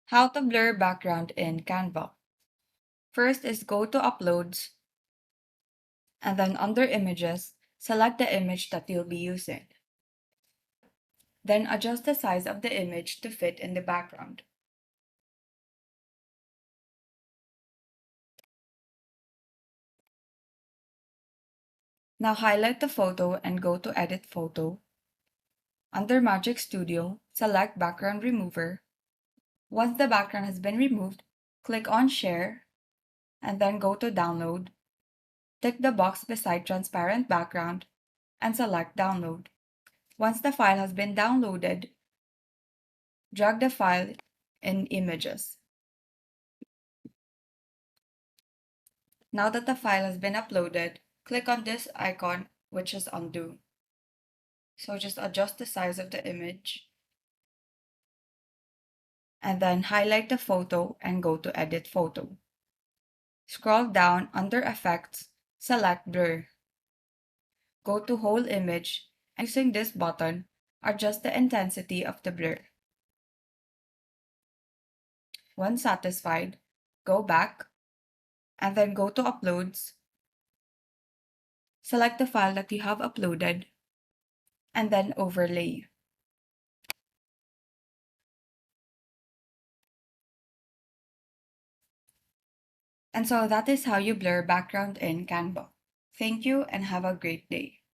How to blur background in Canva. First is go to Uploads, and then under Images, select the image that you'll be using. Then adjust the size of the image to fit in the background. Now highlight the photo and go to Edit Photo. Under Magic Studio, select Background Remover. Once the background has been removed, click on Share, and then go to Download. Tick the box beside Transparent Background and select Download. Once the file has been downloaded, drag the file in Images. Now that the file has been uploaded, click on this icon, which is Undo. So just adjust the size of the image, and then highlight the photo and go to Edit Photo. Scroll down under Effects, select Blur. Go to Whole Image, and using this button, adjust the intensity of the blur. Once satisfied, go back, and then go to Uploads. Select the file that you have uploaded, and then Overlay. And so that is how you blur background in Canva. Thank you and have a great day.